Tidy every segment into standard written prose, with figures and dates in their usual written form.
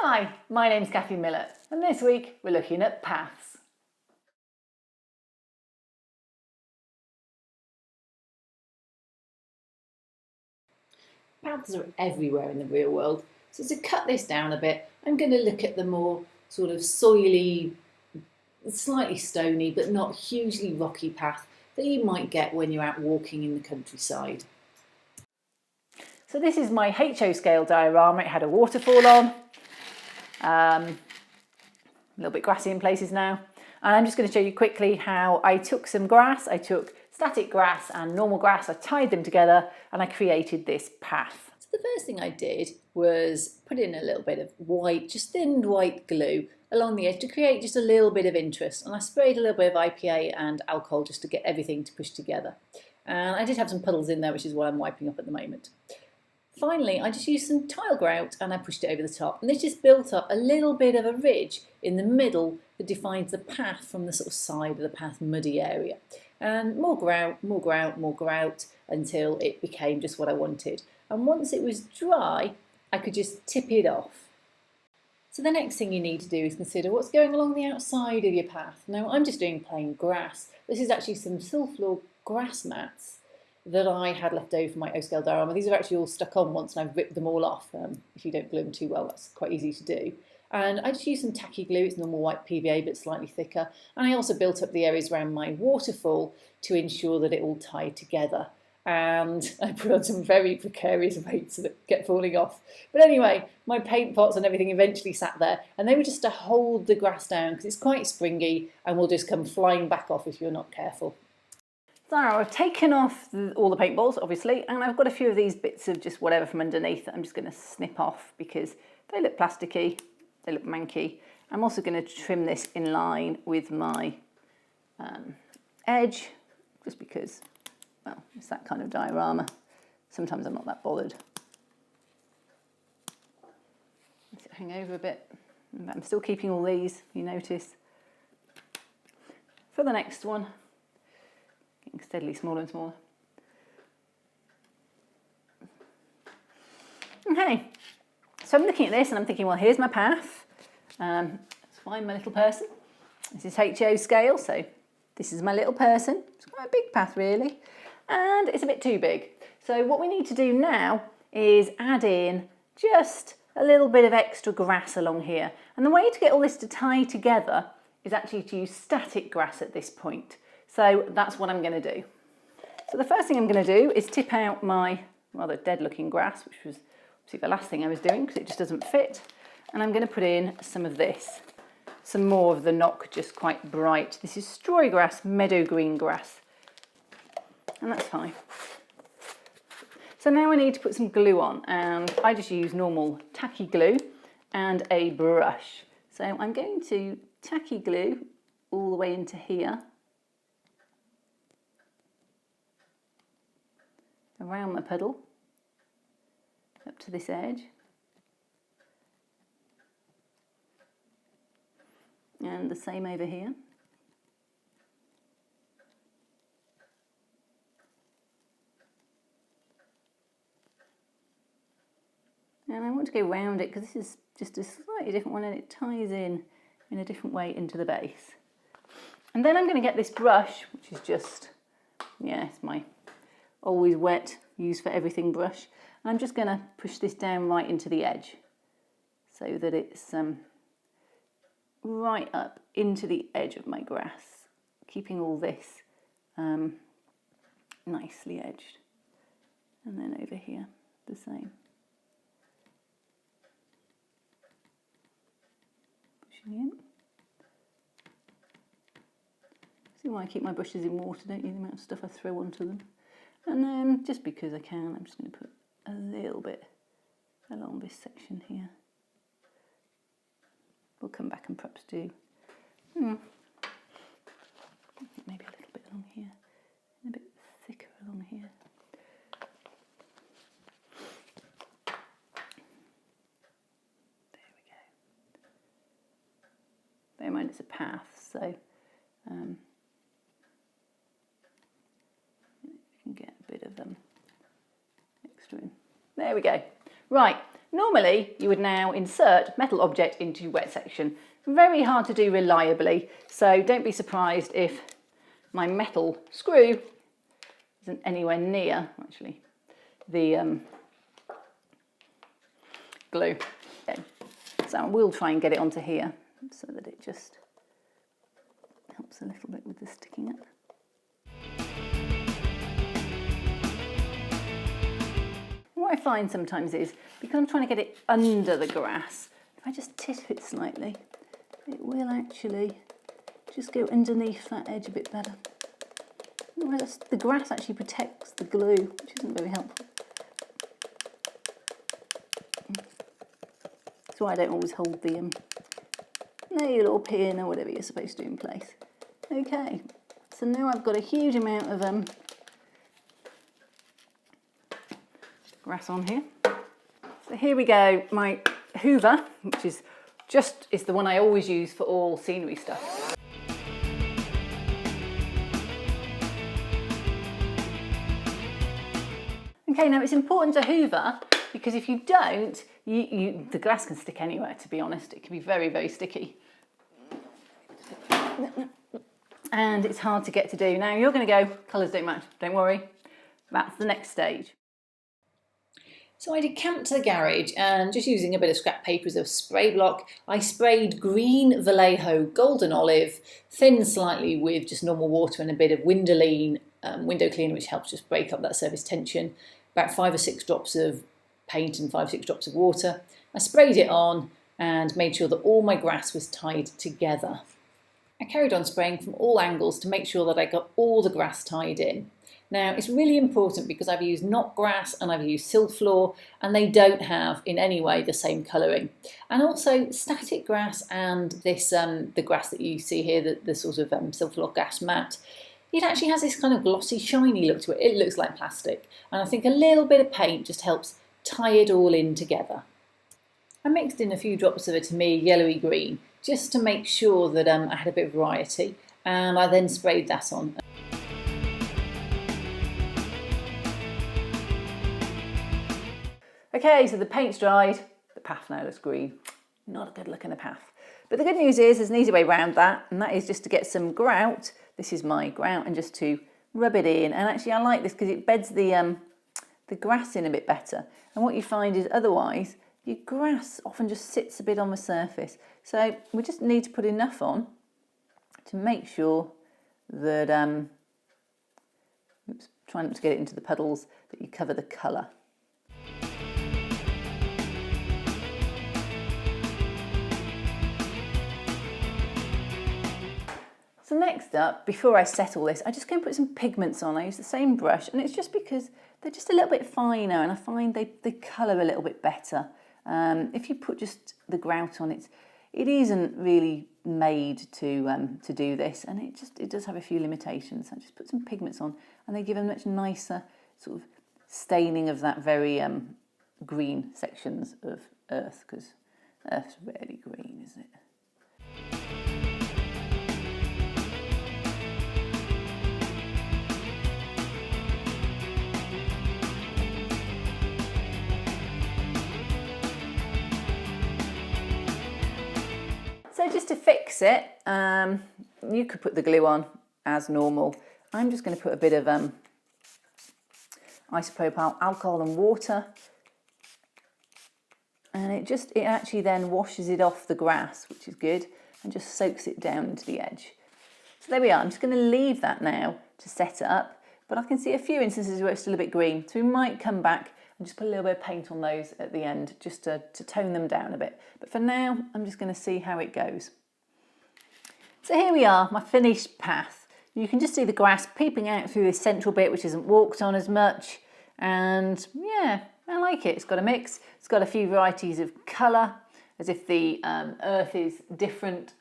Hi, my name's Kathy Millett, and this week we're looking at paths. Paths are everywhere in the real world, so to cut this down a bit, I'm going to look at the more sort of soily, slightly stony but not hugely rocky path that you might get when you're out walking in the countryside. So this is my HO scale diorama. It had a waterfall on, a little bit grassy in places now. And I'm just going to show you quickly how I took some grass. I took static grass and normal grass, I tied them together and I created this path. So the first thing I did was put in a little bit of white, just thinned white glue along the edge to create just a little bit of interest. And I sprayed a little bit of IPA and alcohol just to get everything to push together. And I did have some puddles in there, which is what I'm wiping up at the moment. Finally, I just used some tile grout and I pushed it over the top. And this just built up a little bit of a ridge in the middle that defines the path from the sort of side of the path muddy area. And more grout, more grout, more grout until it became just what I wanted. And once it was dry, I could just tip it off. So the next thing you need to do is consider what's going along the outside of your path. Now I'm just doing plain grass. This is actually some silk grass mats that I had left over from my O-scale diorama. These are actually all stuck on once and I've ripped them all off. If you don't glue them too well, that's quite easy to do. And I just used some tacky glue. It's normal white PVA but slightly thicker. And I also built up the areas around my waterfall to ensure that it all tied together. And I put on some very precarious weights that kept falling off. But anyway, my paint pots and everything eventually sat there and they were just to hold the grass down because it's quite springy and will just come flying back off if you're not careful. So I've taken off all the paintballs, obviously, and I've got a few of these bits of just whatever from underneath that I'm just going to snip off because they look plasticky, they look manky. I'm also going to trim this in line with my edge, just because, well, it's that kind of diorama. Sometimes I'm not that bothered. Let it hang over a bit. I'm still keeping all these, you notice. For the next one, getting steadily smaller and smaller. Okay, so I'm looking at this and I'm thinking, well, here's my path. Let's find my little person. This is HO scale, so this is my little person. It's quite a big path, really, and it's a bit too big. So what we need to do now is add in just a little bit of extra grass along here. And the way to get all this to tie together is actually to use static grass at this point. So that's what I'm going to do. So the first thing I'm going to do is tip out my rather dead looking grass, which was obviously the last thing I was doing because it just doesn't fit. And I'm going to put in some of this, some more of the knock, just quite bright. This is strawy grass, meadow green grass. And that's fine. So now I need to put some glue on, and I just use normal tacky glue and a brush. So I'm going to tacky glue all the way into here, around my puddle, up to this edge, and the same over here. And I want to go round it because this is just a slightly different one and it ties in a different way into the base. And then I'm going to get this brush, which is just, yeah, it's my always wet, use for everything brush. And I'm just going to push this down right into the edge so that it's right up into the edge of my grass, keeping all this nicely edged. And then over here, the same. Pushing in. See why I keep my brushes in water, don't you? The amount of stuff I throw onto them. And then, just because I can, I'm just going to put a little bit along this section here. We'll come back and perhaps do maybe a little bit along here, and a bit thicker along here. There we go. Bear in mind it's a path, so you can get a bit of extra in. There we go. Right, Normally, you would now insert metal object into wet section. Very hard to do reliably, so don't be surprised if my metal screw isn't anywhere near, actually, the glue. Okay. So we'll try and get it onto here so that it just helps a little bit with the sticking up. What I find sometimes is, because I'm trying to get it under the grass, if I just tip it slightly, it will actually just go underneath that edge a bit better. Whereas the grass actually protects the glue, which isn't very helpful. That's why I don't always hold the nail or pin or whatever you're supposed to do in place. Okay, so now I've got a huge amount of grass on here. So here we go, my hoover, which is the one I always use for all scenery stuff. Okay, now it's important to hoover because if you don't, the grass can stick anywhere, to be honest. It can be very, very sticky. And it's hard to get to do. Now you're going to go, colours don't match, don't worry. That's the next stage. So I decamped to the garage and just using a bit of scrap paper as a spray block, I sprayed green Vallejo golden olive, thinned slightly with just normal water and a bit of window cleaner, which helps just break up that surface tension, about 5 or 6 drops of paint and 5 or 6 drops of water. I sprayed it on and made sure that all my grass was tied together. I carried on spraying from all angles to make sure that I got all the grass tied in. Now, it's really important because I've used knot grass and I've used silfloor, and they don't have in any way the same colouring. And also static grass and this the grass that you see here, the sort of silfloor grass mat, it actually has this kind of glossy, shiny look to it. It looks like plastic. And I think a little bit of paint just helps tie it all in together. I mixed in a few drops of a Tamir yellowy green just to make sure that I had a bit of variety, and I then sprayed that on. Okay, so the paint's dried, the path now looks green. Not a good look in the path. But the good news is there's an easy way around that, and that is just to get some grout. This is my grout, and just to rub it in. And actually I like this because it beds the grass in a bit better. And what you find is otherwise, your grass often just sits a bit on the surface. So we just need to put enough on to make sure that, try not to get it into the puddles, that you cover the colour. So next up, before I set all this, I just go and put some pigments on. I use the same brush, and it's just because they're just a little bit finer, and I find they colour a little bit better. If you put just the grout on, it isn't really made to do this, and it does have a few limitations. I just put some pigments on, and they give a much nicer sort of staining of that very green sections of earth, because earth's rarely green, is it? So just to fix it, you could put the glue on as normal. I'm just going to put a bit of isopropyl alcohol and water, and it actually then washes it off the grass, which is good, and just soaks it down into the edge. So there we are. I'm just going to leave that now to set up, but I can see a few instances where it's still a bit green, so we might come back and just put a little bit of paint on those at the end, just to tone them down a bit. But for now, I'm just going to see how it goes. So here we are, my finished path. You can just see the grass peeping out through this central bit, which isn't walked on as much. And yeah, I like it. It's got a mix. It's got a few varieties of colour, as if the earth is different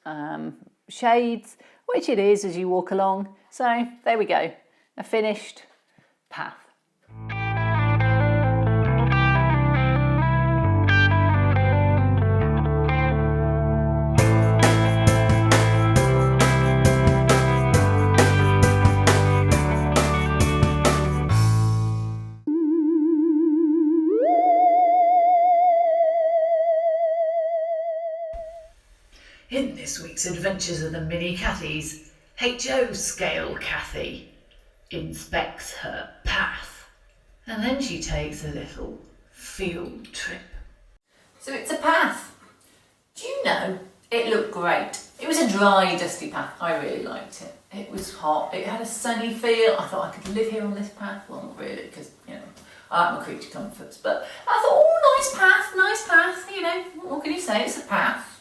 shades, which it is as you walk along. So there we go, a finished path. In this week's Adventures of the Mini Cathies, HO Scale Cathy inspects her path, and then she takes a little field trip. So it's a path. Do you know, it looked great. It was a dry, dusty path. I really liked it. It was hot. It had a sunny feel. I thought I could live here on this path. Well, not really, because, you know, I like my creature comforts. But I thought, oh, nice path, you know. What can you say? It's a path.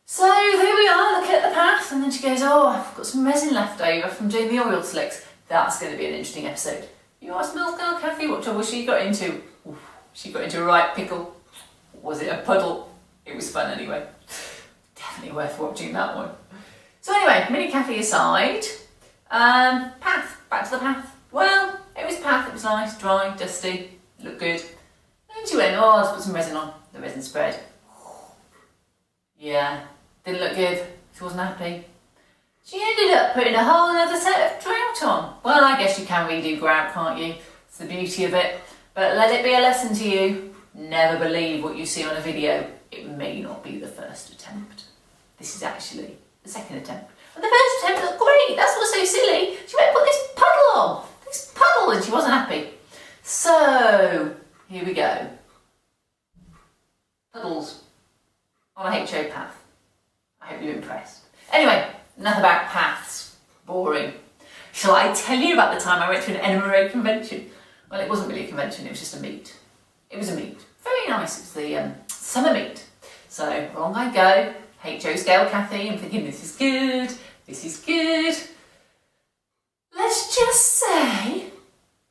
So there we are, looking at the path. And then she goes, oh, I've got some resin left over from doing the oil slicks. That's going to be an interesting episode. You asked Milk Girl Cathy what trouble she got into. Oof, she got into a right pickle. Was it a puddle? It was fun anyway. Definitely worth watching that one. So anyway, Mini Cathy aside, path, back to the path. Well, it was path, it was nice, dry, dusty, looked good. Then she went, oh, let's put some resin on. The resin spread. Yeah, didn't look good. She wasn't happy. She ended up putting a whole other set of grout on. Well, I guess you can redo grout, can't you? It's the beauty of it. But let it be a lesson to you. Never believe what you see on a video. It may not be the first attempt. This is actually the second attempt. And the first attempt looked great. That's what's so silly. She went and put this puddle on. This puddle, and she wasn't happy. So, here we go. Puddles on a HO path. I hope you're impressed. Anyway, enough about paths. Boring. Shall I tell you about the time I went to an NMRA convention? Well, it wasn't really a convention, it was just a meet. It was a meet. Very nice. It was the summer meet. So, along I go. HO Scale Cathy. I'm thinking, this is good. This is good. Let's just say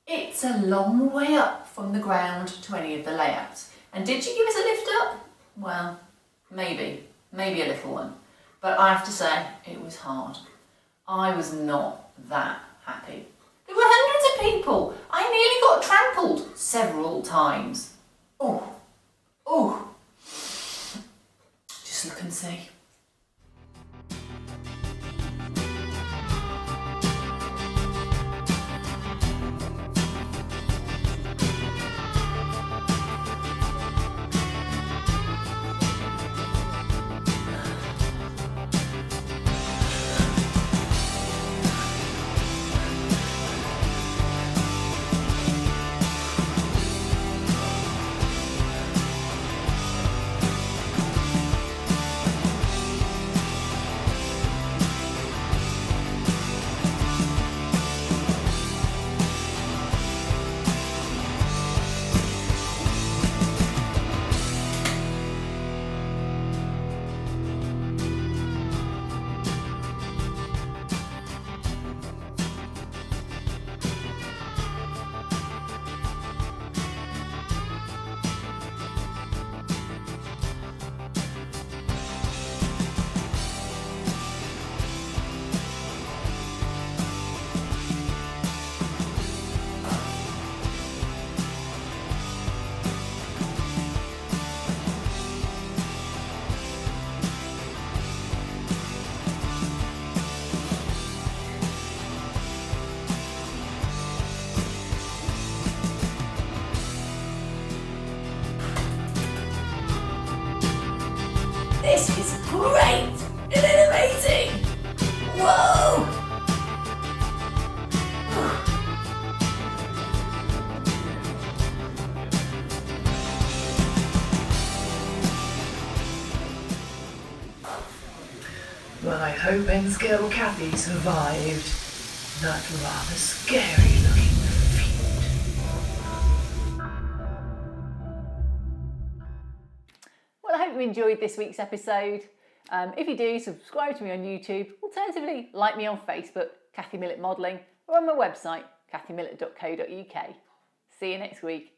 it's a long way up from the ground to any of the layouts. And did she give us a lift up? Well, maybe a little one. But I have to say, it was hard. I was not that happy. There were hundreds of people. I nearly got trampled several times. Oh. Just look and see. This is great! Isn't it amazing? Whoa! Well, I hope N-Scale Cathy survived that rather scary looking feat. Well, I hope you enjoyed this week's episode. If you do, subscribe to me on YouTube. Alternatively, like me on Facebook, Cathy Millett Modelling, or on my website, cathymillett.co.uk. See you next week.